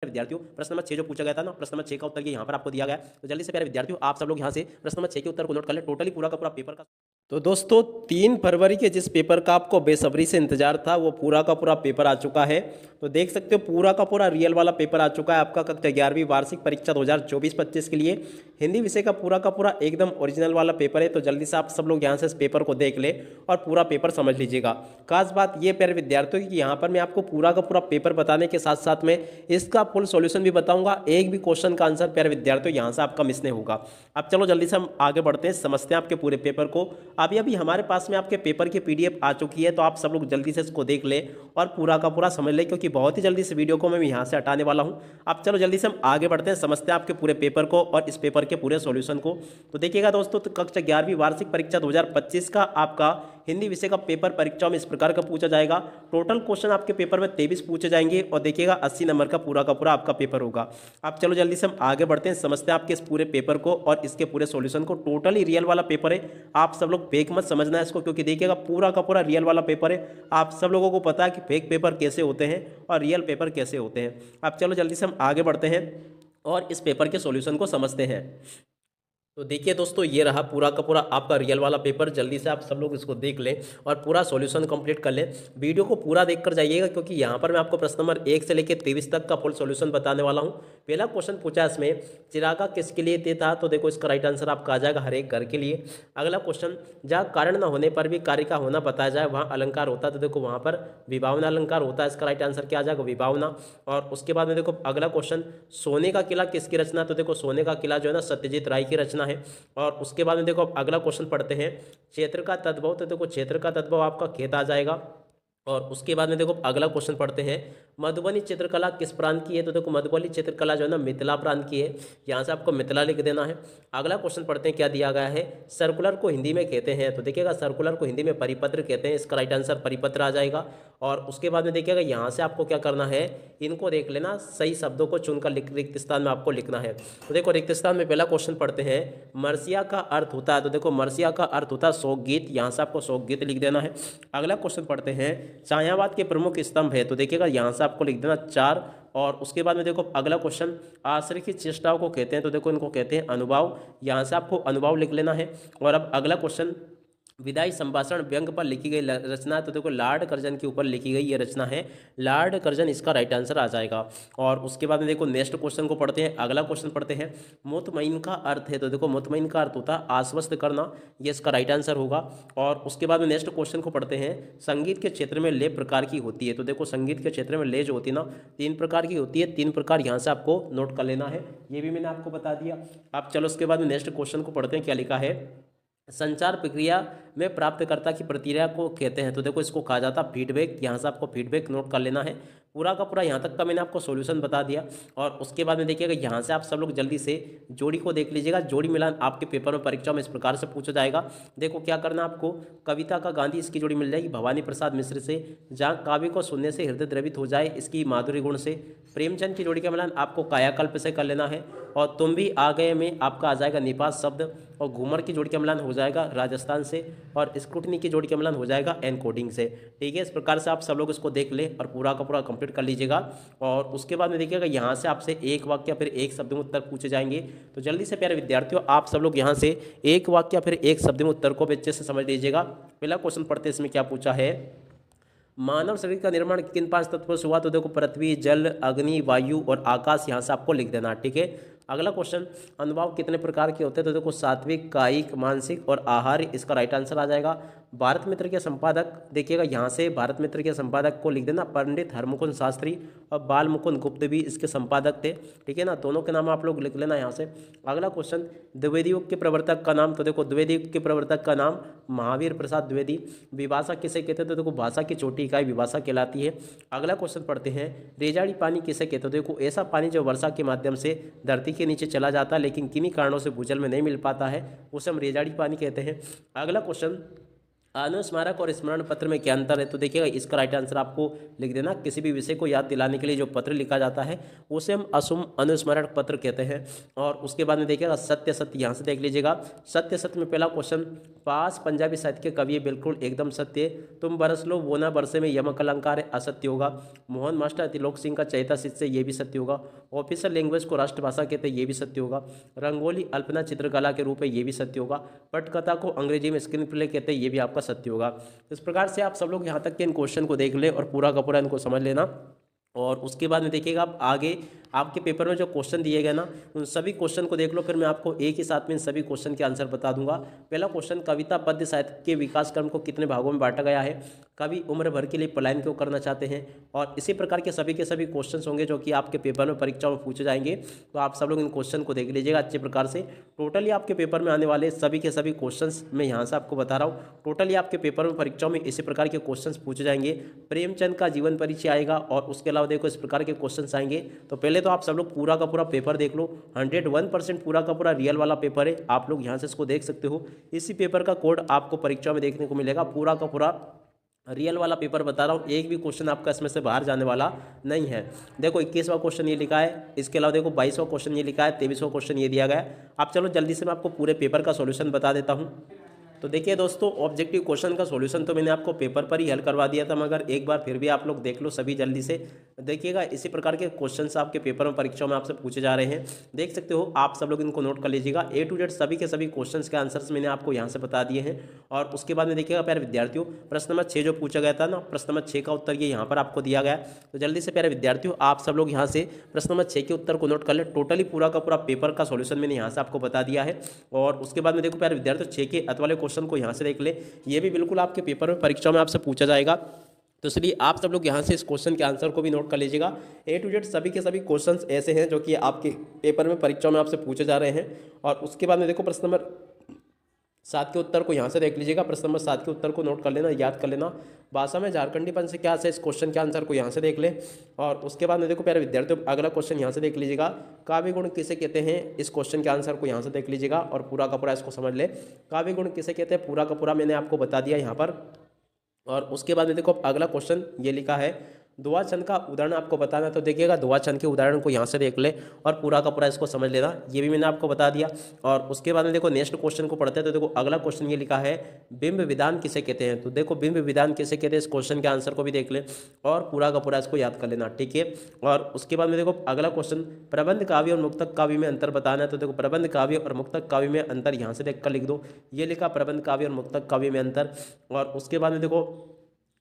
विद्यार्थियों प्रश्न नंबर 6 जो पूछा गया था ना, प्रश्न नंबर 6 का उत्तर ये यहाँ पर आपको दिया गया है। तो जल्दी से प्यारे विद्यार्थियों आप सब लोग यहाँ से प्रश्न नंबर 6 के उत्तर को नोट कर ले। टोटली पूरा का पूरा पेपर का तो दोस्तों 3 फरवरी के जिस पेपर का आपको बेसब्री से इंतजार था वो पूरा का पूरा पेपर आ चुका है। तो देख सकते हो पूरा का पूरा रियल वाला पेपर आ चुका है आपका कक्षा 11वीं वार्षिक परीक्षा 2024-25 के लिए हिंदी विषय का पूरा एकदम ओरिजिनल वाला पेपर है। तो जल्दी से आप सब लोग यहाँ से इस पेपर को देख ले और पूरा पेपर समझ लीजिएगा। खास बात ये प्यारे विद्यार्थियों की यहाँ पर मैं आपको पूरा का पूरा पेपर बताने के साथ साथ में इसका फुल सॉल्यूशन भी बताऊंगा। एक भी क्वेश्चन का आंसर प्यारे विद्यार्थियों यहाँ से आपका मिस नहीं होगा। अब चलो जल्दी से हम आगे बढ़ते हैं, समझते हैं आपके पूरे पेपर को। अभी हमारे पास में आपके पेपर की पीडीएफ आ चुकी है, तो आप सब लोग जल्दी से इसको देख ले और पूरा का पूरा समझ ले, क्योंकि बहुत ही जल्दी इस वीडियो को मैं यहाँ से हटाने वाला हूँ। अब चलो जल्दी से हम आगे बढ़ते हैं, समझते हैं आपके पूरे पेपर को और इस पेपर के पूरे सॉल्यूशन को। तो देखिएगा दोस्तों, तो कक्षा 11वीं वार्षिक परीक्षा 2025 का आपका हिंदी विषय का पेपर परीक्षा में इस प्रकार का पूछा जाएगा। टोटल क्वेश्चन आपके पेपर में 23 पूछे जाएंगे और देखिएगा 80 नंबर का पूरा आपका पेपर होगा। अब चलो जल्दी से हम आगे बढ़ते हैं, समझते हैं आपके इस पूरे पेपर को और इसके पूरे सॉल्यूशन को। टोटली रियल वाला पेपर है, आप सब लोग फेक मत समझना है इसको, क्योंकि देखिएगा पूरा का पूरा रियल वाला पेपर है। आप सब लोगों को पता है कि फेक पेपर कैसे होते हैं और रियल पेपर कैसे होते हैं। अब चलो जल्दी से हम आगे बढ़ते हैं और इस पेपर के सॉल्यूशन को समझते हैं। तो देखिए दोस्तों, ये रहा पूरा का पूरा आपका रियल वाला पेपर। जल्दी से आप सब लोग इसको देख लें और पूरा सॉल्यूशन कंप्लीट कर लें। वीडियो को पूरा देखकर जाइएगा, क्योंकि यहाँ पर मैं आपको प्रश्न नंबर 1 से लेकर 23 तक का फुल सॉल्यूशन बताने वाला हूँ। पहला क्वेश्चन पूछा इसमें, चिरागा किसके लिए ते था? तो देखो इसका राइट आंसर आपका आ जाएगा हर एक घर के लिए। अगला क्वेश्चन, जहाँ कारण न होने पर भी कार्य का होना बताया जाए वहाँ अलंकार होता है, तो देखो वहाँ पर विभावना अलंकार होता है। इसका राइट आंसर क्या आ जाएगा? विभावना। और उसके बाद में देखो अगला क्वेश्चन, सोने का किला किसकी रचना? तो देखो सोने का किला जो है ना सत्यजीत राय की रचना है। और उसके बाद में देखो अगला क्वेश्चन पढ़ते हैं, क्षेत्र का तद्भव। तो देखो क्षेत्र का तद्भव आपका खेत आ जाएगा। और उसके बाद में देखो अगला क्वेश्चन पढ़ते हैं, मधुबनी चित्रकला किस प्रांत की है? तो देखो मधुबनी चित्रकला जो है ना मिथिला प्रांत की है। यहाँ से आपको मिथिला लिख देना है। अगला क्वेश्चन पढ़ते हैं, क्या दिया गया है? सर्कुलर को हिंदी में कहते हैं। तो देखिएगा सर्कुलर को हिंदी में परिपत्र कहते हैं। इसका राइट आंसर परिपत्र आ जाएगा। और उसके बाद में देखिएगा यहाँ से आपको क्या करना है, इनको देख लेना, सही शब्दों को चुनकर रिक्त स्थान में आपको लिखना है। तो देखो रिक्त स्थान में पहला क्वेश्चन पढ़ते हैं, मर्सिया का अर्थ होता है। तो देखो मर्सिया का अर्थ होता है शोक गीत। यहाँ से आपको शोक गीत लिख देना है। अगला क्वेश्चन पढ़ते हैं, छायावाद के प्रमुख स्तंभ है। तो देखिएगा यहाँ से आपको लिख देना 4। और उसके बाद में देखो अगला क्वेश्चन, आश्रय की चेष्टाओं को कहते हैं। तो देखो इनको कहते हैं अनुभाव। यहाँ से आपको अनुभाव लिख लेना है। और अब अगला क्वेश्चन, विदाई संभाषण व्यंग पर लिखी गई रचना। तो देखो लॉर्ड कर्जन के ऊपर लिखी गई ये रचना है, लॉर्ड कर्जन, इसका राइट आंसर आ जाएगा। और उसके बाद में देखो नेक्स्ट क्वेश्चन को पढ़ते हैं। अगला क्वेश्चन पढ़ते हैं, मुतमईन का अर्थ है। तो देखो मुतमईन का अर्थ होता है आश्वस्त करना, ये इसका राइट आंसर होगा। और उसके बाद में नेक्स्ट क्वेश्चन को पढ़ते हैं, संगीत के क्षेत्र में ले प्रकार की होती है। तो देखो संगीत के क्षेत्र में ले जो होती है ना 3 प्रकार की होती है। 3 प्रकार यहाँ से आपको नोट कर लेना है, ये भी मैंने आपको बता दिया। अब चलो उसके बाद में नेक्स्ट क्वेश्चन को पढ़ते हैं, क्या लिखा है, संचार प्रक्रिया में प्राप्तकर्ता की प्रतिक्रिया को कहते हैं। तो देखो इसको कहा जाता है फीडबैक। यहाँ से आपको फीडबैक नोट कर लेना है। पूरा का पूरा यहाँ तक का मैंने आपको सॉल्यूशन बता दिया। और उसके बाद में देखिएगा यहाँ से आप सब लोग जल्दी से जोड़ी को देख लीजिएगा। जोड़ी मिलान आपके पेपर में परीक्षा में इस प्रकार से पूछा जाएगा। देखो क्या करना आपको, कविता का गांधी इसकी जोड़ी मिल जाएगी भवानी प्रसाद मिश्र से। जहाँ काव्य को सुनने से हृदय द्रवित हो जाए, इसकी माधुरी गुण से। प्रेमचंद की जोड़ी का मिलान आपको कायाकल्प से कर लेना है। और तुम भी आ गए में आपका आ जाएगा निपात शब्द। और घूमर की जोड़ी का मिलान हो जाएगा राजस्थान से। और स्क्रूटनी की जोड़ी का मिलान हो जाएगा एनकोडिंग से। ठीक है, इस प्रकार से आप सब लोग इसको देख ले और पूरा का पूरा कंप्लीट कर लीजिएगा। और उसके बाद में देखिएगा यहाँ से आपसे एक वाक्य फिर एक शब्द में उत्तर पूछे जाएंगे। तो जल्दी से प्यारे विद्यार्थियों आप सब लोग यहाँ से एक वाक्य फिर एक शब्द में उत्तर को भी अच्छे से समझ लीजिएगा। पहला क्वेश्चन पढ़ते हैं, इसमें क्या पूछा है, मानव शरीर का निर्माण किन 5 तत्वों से हुआ? तो देखो पृथ्वी, जल, अग्नि, वायु और आकाश। यहाँ से आपको लिख देना। ठीक है, अगला क्वेश्चन, अनुभाव कितने प्रकार के होते हैं? तो देखो सात्विक, कायिक, मानसिक और आहार, इसका राइट आंसर आ जाएगा। भारत मित्र के संपादक, देखिएगा यहाँ से भारत मित्र के संपादक को लिख देना पंडित हरमुकुंद शास्त्री और बाल मुकुंद गुप्त भी इसके संपादक थे। ठीक है ना, दोनों के नाम आप लोग लिख लेना यहाँ से। अगला क्वेश्चन, द्विवेदी युग के प्रवर्तक का नाम? तो देखो द्विवेदी युग के प्रवर्तक का नाम महावीर प्रसाद द्विवेदी। विभाषा किसे कहते हैं? तो देखो भाषा की छोटी इकाई विभाषा कहलाती है। अगला क्वेश्चन पढ़ते हैं, रेजाड़ी पानी किसे कहते हैं? तो देखो ऐसा पानी जो वर्षा के माध्यम से धरती के नीचे चला जाता है लेकिन किन्हीं कारणों से भूजल में नहीं मिल पाता है, उसे हम रेजाड़ी पानी कहते हैं। अगला क्वेश्चन, अनुस्मारक और स्मरण पत्र में क्या अंतर है? तो देखिएगा इसका राइट आंसर आपको लिख देना। किसी भी विषय को याद दिलाने के लिए जो पत्र लिखा जाता है उसे हम अनुस्मारक पत्र कहते हैं। और उसके बाद में देखिएगा सत्य सत्य, यहाँ से देख लीजिएगा सत्य सत्य में पहला क्वेश्चन, पास पंजाबी साहित्य के कवि है, बिल्कुल एकदम सत्य। तुम बरस लो वो ना बरसे में यमक अलंकार है, असत्य होगा। मोहन मास्टर तिलोक सिंह का चैता शिष्य, ये भी सत्य होगा। ऑफिशियल लैंग्वेज को राष्ट्रभाषा कहते हैं, ये भी सत्य होगा। रंगोली अल्पना चित्रकला के रूप है, ये भी सत्य होगा। पटकथा को अंग्रेजी में स्क्रीन प्ले कहते हैं, ये भी आपका सत्य होगा। इस प्रकार से आप सब लोग यहाँ तक के इन क्वेश्चन को देख ले और पूरा का पूरा इनको समझ लेना। और उसके बाद में देखिएगा आप आगे आपके पेपर में जो क्वेश्चन दिए गए ना उन सभी क्वेश्चन को देख लो, फिर मैं आपको एक ही साथ में इन सभी क्वेश्चन के आंसर बता दूंगा। पहला क्वेश्चन, कविता पद्य साहित्य के विकास क्रम को कितने भागों में बांटा गया है? कवि उम्र भर के लिए पलायन क्यों करना चाहते हैं? और इसी प्रकार के सभी क्वेश्चन होंगे जो कि आपके पेपर में परीक्षा में पूछे जाएंगे। तो आप सब लोग इन क्वेश्चन को देख लीजिएगा अच्छे प्रकार से। टोटली आपके पेपर में आने वाले सभी के सभी क्वेश्चन मैं यहाँ से आपको बता रहा हूँ। टोटली आपके पेपर में परीक्षाओं में इसी प्रकार के क्वेश्चन पूछे जाएंगे। प्रेमचंद का जीवन परिचय आएगा और उसके अलावा देखो इस प्रकार के क्वेश्चन आएंगे। तो पहले तो आप सब लोग पूरा का पूरा पेपर देख लो, 101% पूरा का पूरा रियल वाला पेपर है। आप लोग यहाँ से इसको देख सकते हो। इसी पेपर का कोड आपको परीक्षा में देखने को मिलेगा। पूरा का पूरा रियल वाला पेपर बता रहा हूँ, एक भी क्वेश्चन आपका इसमें से बाहर जाने वाला नहीं है। देखो 21वां क्वेश्चन ये लिखा है, इसके अलावा देखो 22वां क्वेश्चन ये लिखा है, 23वां क्वेश्चन ये दिया गया है। अब चलो जल्दी से मैं आपको पूरे पेपर का सॉल्यूशन बता देता हूँ। तो देखिए दोस्तों, ऑब्जेक्टिव क्वेश्चन का सॉल्यूशन तो मैंने आपको पेपर पर ही हल करवा दिया था, मगर एक बार फिर भी आप लोग देख लो सभी जल्दी से। देखिएगा इसी प्रकार के क्वेश्चंस आपके पेपर में परीक्षाओं में आपसे पूछे जा रहे हैं, देख सकते हो। आप सब लोग इनको नोट कर लीजिएगा। A to Z सभी के सभी क्वेश्चंस के आंसर्स मैंने आपको यहाँ से बता दिए हैं। और उसके बाद में देखिएगा प्यारे विद्यार्थियों, प्रश्न नंबर 6 जो पूछा गया था ना, प्रश्न नंबर 6 का उत्तर ये यहाँ पर आपको दिया गया। तो जल्दी से प्यारे विद्यार्थियों आप सब लोग यहाँ से प्रश्न नंबर 6 के उत्तर को नोट कर ले। टोटली पूरा का पूरा पेपर का सॉल्यूशन मैंने यहाँ से आपको बता दिया है। और उसके बाद में देखो प्यारे विद्यार्थियों 6 के अंत वाले क्वेश्चन को यहाँ से देख ले, ये भी बिल्कुल आपके पेपर में परीक्षा में आपसे पूछा जाएगा। तो इसलिए आप सब लोग यहाँ से इस क्वेश्चन के आंसर को भी नोट कर लीजिएगा। A to Z सभी के सभी क्वेश्चंस ऐसे हैं जो कि आपके पेपर में परीक्षा में आपसे पूछे जा रहे हैं। और उसके बाद में देखो प्रश्न नंबर 7 के उत्तर को यहाँ से देख लीजिएगा। प्रश्न नंबर 7 के उत्तर को नोट कर लेना, याद कर लेना। भाषा में झारखंडीपन से क्या है, इस क्वेश्चन के आंसर को यहाँ से देख ले। और उसके बाद में देखो प्यारे विद्यार्थियों अगला क्वेश्चन यहाँ से देख लीजिएगा, काव्य गुण किसे कहते हैं, इस क्वेश्चन के आंसर को यहाँ से देख लीजिएगा और पूरा का पूरा इसको समझ ले। काव्य गुण किसे कहते हैं पूरा का पूरा मैंने आपको बता दिया यहाँ पर। और उसके बाद में देखो अगला क्वेश्चन ये लिखा है, दुआ छंद का उदाहरण आपको बताना है। तो देखिएगा दुआ छंद के उदाहरण को यहाँ से देख ले और पूरा का पूरा इसको समझ लेना, ये भी मैंने आपको बता दिया। और उसके बाद में देखो नेक्स्ट क्वेश्चन को पढ़ते हैं। तो देखो अगला क्वेश्चन ये लिखा है, बिंब विधान किसे कहते हैं। तो देखो बिंब विधान किसे कहते हैं, इस क्वेश्चन के आंसर को भी देख ले और पूरा का पूरा इसको याद कर लेना, ठीक है। और उसके बाद में देखो अगला क्वेश्चन, प्रबंध काव्य और मुक्तक काव्य में अंतर बताना है। तो देखो प्रबंध काव्य और मुक्तक काव्य में अंतर यहाँ से देख कर लिख दो, ये लिखा प्रबंध काव्य और मुक्तक काव्य में अंतर। और उसके बाद में देखो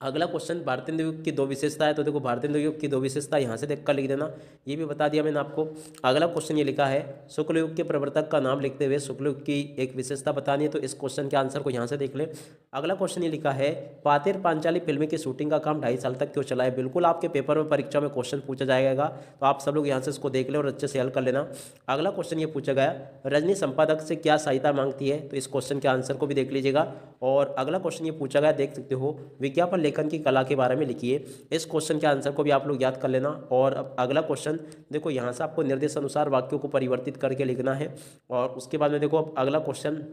अगला क्वेश्चन, भारतीय युग की 2 विशेषता है। तो देखो भारतीय युग की 2 विशेषता यहाँ से देखकर लिख देना, ये भी बता दिया मैंने आपको। अगला क्वेश्चन ये लिखा है, शुक्ल युग के प्रवर्तक का नाम लिखते हुए शुक्ल युग की एक विशेषता बतानी है। तो इस क्वेश्चन के आंसर को यहाँ से देख ले। अगला क्वेश्चन ये लिखा है, पातेर पांचाली फिल्म की शूटिंग का काम 2.5 साल तक क्यों चला है। बिल्कुल आपके पेपर में परीक्षा में क्वेश्चन पूछा जाएगा, तो आप सब लोग यहाँ से इसको देख ले और अच्छे से हल कर लेना। अगला क्वेश्चन ये पूछा गया, रजनी संपादक से क्या सहायता मांगती है। तो इस क्वेश्चन के आंसर को भी देख लीजिएगा। और अगला क्वेश्चन ये पूछा गया, देख सकते हो, विज्ञापन लेखन की कला के बारे में लिखिए। इस क्वेश्चन के आंसर को भी आप लोग याद कर लेना। और अब अगला क्वेश्चन देखो, यहाँ से आपको निर्देश अनुसार वाक्यों को परिवर्तित करके लिखना है। और उसके बाद में देखो अब अगला क्वेश्चन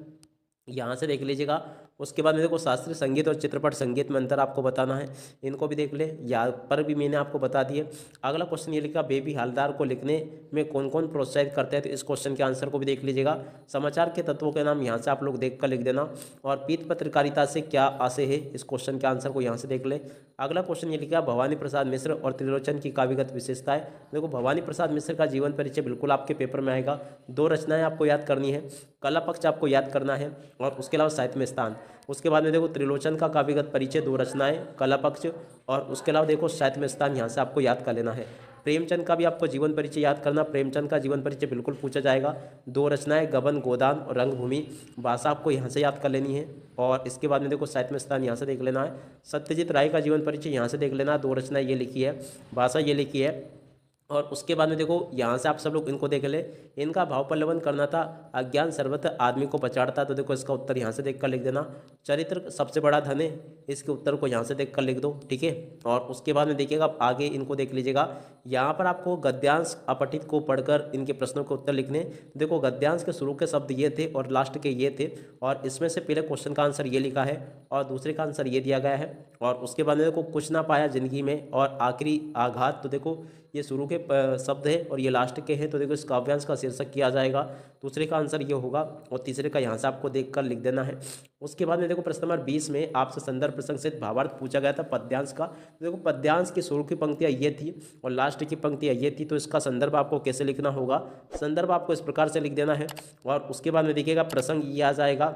यहाँ से देख लीजिएगा। उसके बाद में देखो शास्त्रीय संगीत और चित्रपट संगीत में अंतर आपको बताना है, इनको भी देख ले, यहाँ पर भी मैंने आपको बता दिए। अगला क्वेश्चन ये लिखा, बेबी हालदार को लिखने में कौन कौन प्रोत्साहित करते हैं। तो इस क्वेश्चन के आंसर को भी देख लीजिएगा। समाचार के तत्वों के नाम यहाँ से आप लोग देख कर लिख देना। और पीत पत्रकारिता से क्या आशय है, इस क्वेश्चन के आंसर को यहाँ से देख ले। अगला क्वेश्चन ये लिखा, भवानी प्रसाद मिश्र और त्रिलोचन की काव्यगत विशेषताएं। देखो भवानी प्रसाद मिश्र का जीवन परिचय बिल्कुल आपके पेपर में आएगा। 2 रचनाएं आपको याद करनी है, कला पक्ष आपको याद करना है और उसके अलावा साहित्य में स्थान। उसके बाद में देखो त्रिलोचन का काव्यगत परिचय, 2 रचनाएं, कला पक्ष और उसके अलावा देखो साहित्य में स्थान, यहाँ से आपको याद कर लेना है। प्रेमचंद का भी आपको जीवन परिचय याद करना, प्रेमचंद का जीवन परिचय बिल्कुल पूछा जाएगा। 2 रचनाएं, गबन गोदान और रंगभूमि। भाषा आपको यहाँ से याद कर लेनी है। और इसके बाद में देखो साहित्य में स्थान यहाँ से देख लेना है। सत्यजीत राय का जीवन परिचय यहाँ से देख लेना, 2 रचनाएं ये लिखी है, भाषा ये लिखी है। और उसके बाद में देखो यहाँ से आप सब लोग इनको देख ले, इनका भाव प्रलोभन करना था, अज्ञान सर्वत्र आदमी को पछाड़ता। तो देखो इसका उत्तर यहाँ से देख कर लिख देना। चरित्र सबसे बड़ा धन है, इसके उत्तर को यहाँ से देख कर लिख दो, ठीक है। और उसके बाद में देखिएगा आप आगे इनको देख लीजिएगा, यहाँ पर आपको गद्यांश अपठित को पढ़कर इनके प्रश्नों के उत्तर लिखने। देखो गद्यांश के शुरू के शब्द ये थे और लास्ट के ये थे, और इसमें से पहले क्वेश्चन का आंसर ये लिखा है और दूसरे का आंसर ये दिया गया है। और उसके बाद में देखो कुछ ना पाया जिंदगी में और आखिरी आघात, तो देखो ये शुरू के शब्द है और ये लास्ट के हैं, तो देखो इस काव्यांश का शीर्षक किया जाएगा। दूसरे का आंसर ये होगा और तीसरे का यहाँ से आपको देखकर लिख देना है। उसके बाद में देखो प्रश्न नंबर 20 में आपसे संदर्भ प्रसंग से भावार्थ पूछा गया था पद्यांश का। तो देखो पद्यांश की शुरू की पंक्तियाँ ये थी और लास्ट की पंक्तियाँ ये थी, तो इसका संदर्भ आपको कैसे लिखना होगा, संदर्भ आपको इस प्रकार से लिख देना है। और उसके बाद में देखिएगा प्रसंग ये आ जाएगा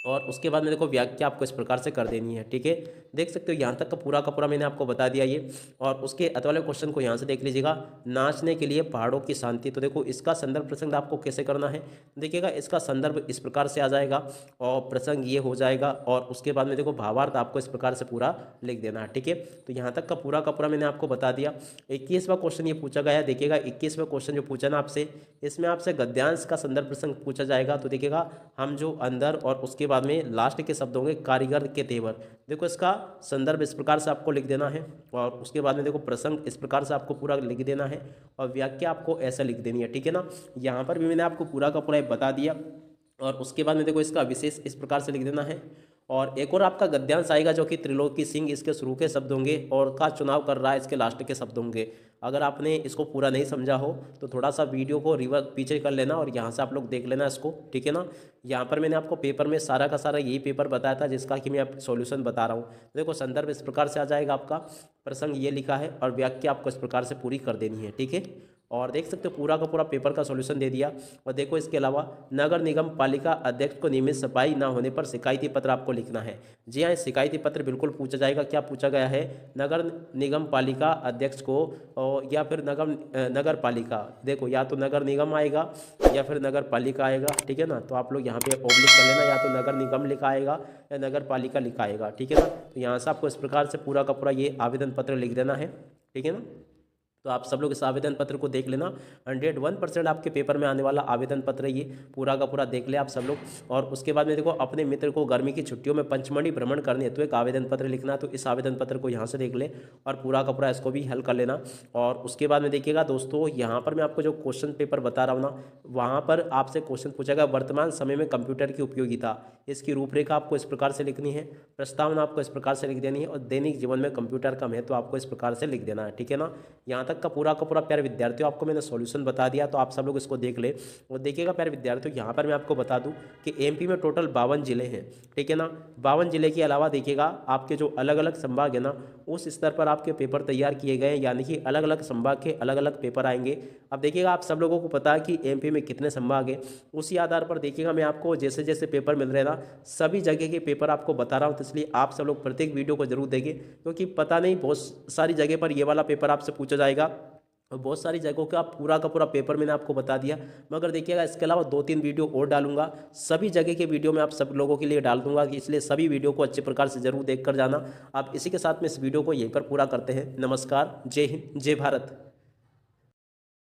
और उसके बाद में देखो व्याख्या आपको इस प्रकार से कर देनी है, ठीक है। देख सकते हो यहाँ तक का पूरा मैंने आपको बता दिया ये। और उसके अगले क्वेश्चन को यहाँ से देख लीजिएगा, नाचने के लिए पहाड़ों की शांति। तो देखो इसका संदर्भ प्रसंग आपको कैसे करना है, देखिएगा इसका संदर्भ इस प्रकार से आ जाएगा और प्रसंग ये हो जाएगा। और उसके बाद में देखो भावार्थ आपको इस प्रकार से पूरा लिख देना है, ठीक है। तो यहाँ तक का पूरा मैंने आपको बता दिया। 21वां क्वेश्चन ये पूछा गया है, देखिएगा 21वां क्वेश्चन जो पूछा ना आपसे, इसमें आपसे गद्यांश का संदर्भ प्रसंग पूछा जाएगा। तो देखिएगा हम जो अंदर और उसके बाद में लास्ट के शब्द होंगे कारीगर के तेवर, देखो इसका संदर्भ इस प्रकार से आपको लिख देना है। और उसके बाद में देखो प्रसंग इस प्रकार से आपको पूरा लिख देना है और व्याख्या आपको ऐसा लिख देनी है, ठीक है ना। यहाँ पर भी मैंने आपको पूरा का पूरा बता दिया। और उसके बाद में देखो इसका विशेष इस प्रकार से लिख देना है। और एक और आपका गद्यांश आएगा जो कि त्रिलोकी सिंह इसके शुरू के शब्द होंगे और का चुनाव कर रहा है इसके लास्ट के शब्द होंगे। अगर आपने इसको पूरा नहीं समझा हो तो थोड़ा सा वीडियो को रिवर्स पीछे कर लेना और यहाँ से आप लोग देख लेना इसको, ठीक है ना। यहाँ पर मैंने आपको पेपर में सारा का सारा यही पेपर बताया था जिसका कि मैं आप सॉल्यूशन बता रहा हूँ। देखो संदर्भ इस प्रकार से आ जाएगा, आपका प्रसंग ये लिखा है और व्याख्या आपको इस प्रकार से पूरी कर देनी है, ठीक है। और देख सकते हो पूरा का पूरा पेपर का सॉल्यूशन दे दिया। और देखो इसके अलावा नगर निगम पालिका अध्यक्ष को नियमित सफाई ना होने पर शिकायती पत्र आपको लिखना है। जी हाँ, शिकायती पत्र बिल्कुल पूछा जाएगा। क्या पूछा गया है, नगर निगम पालिका अध्यक्ष को या फिर नगर पालिका, देखो या तो नगर निगम आएगा या फिर नगर पालिका आएगा, ठीक है ना। तो आप लोग यहाँ पे ओब्लिक कर लेना, या तो नगर निगम लिखा आएगा या नगर पालिका लिखा आएगा, ठीक है ना। तो यहाँ से आपको इस प्रकार से पूरा का पूरा ये आवेदन पत्र लिख देना है, ठीक है ना। तो आप सब लोग इस आवेदन पत्र को देख लेना, 101% आपके पेपर में आने वाला आवेदन पत्र ये पूरा का पूरा देख ले आप सब लोग। और उसके बाद में देखो अपने मित्र को गर्मी की छुट्टियों में पंचमढ़ी भ्रमण करने हेतु एक आवेदन पत्र लिखना, तो इस आवेदन पत्र को यहाँ से देख ले और पूरा का पूरा इसको भी हल कर लेना। और उसके बाद में देखिएगा दोस्तों, यहाँ पर मैं आपको जो क्वेश्चन पेपर बता रहा हूँ ना, वहाँ पर आपसे क्वेश्चन पूछा गया वर्तमान समय में कंप्यूटर की उपयोगिता, इसकी रूपरेखा आपको इस प्रकार से लिखनी है, प्रस्तावना आपको इस प्रकार से लिख देनी है और दैनिक जीवन में कंप्यूटर का महत्व आपको इस प्रकार से लिख देना है, ठीक है ना। यहाँ तक का पूरा प्यारे विद्यार्थियों आपको मैंने सॉल्यूशन बता दिया, तो आप सब लोग इसको देख ले। और देखिएगा प्यारे विद्यार्थियों, यहाँ पर मैं आपको बता दूं कि एमपी में टोटल 52 जिले हैं, ठीक है ना। 52 जिले के अलावा देखिएगा आपके जो अलग अलग संभाग है ना, उस स्तर पर आपके पेपर तैयार किए गए हैं, यानी कि अलग अलग संभाग के अलग अलग पेपर आएंगे। अब देखिएगा आप सब लोगों को पता है कि एमपी में कितने संभाग हैं, उसी आधार पर देखिएगा मैं आपको जैसे जैसे पेपर मिल रहे हैं ना, सभी जगह के पेपर आपको बता रहा हूँ। तो इसलिए आप सब लोग प्रत्येक वीडियो को जरूर देखें, क्योंकि पता नहीं बहुत सारी जगह पर ये वाला पेपर आपसे पूछा जाएगा और बहुत सारी जगहों का पूरा का पूरा पेपर मैंने आपको बता दिया। मगर देखिएगा इसके अलावा 2-3 वीडियो और डालूंगा, सभी जगह के वीडियो मैं आप सब लोगों के लिए डाल दूंगा, इसलिए सभी वीडियो को अच्छे प्रकार से जरूर देख कर जाना। आप इसी के साथ में इस वीडियो को यहीं पर पूरा करते हैं। नमस्कार, जय हिंद, जय भारत।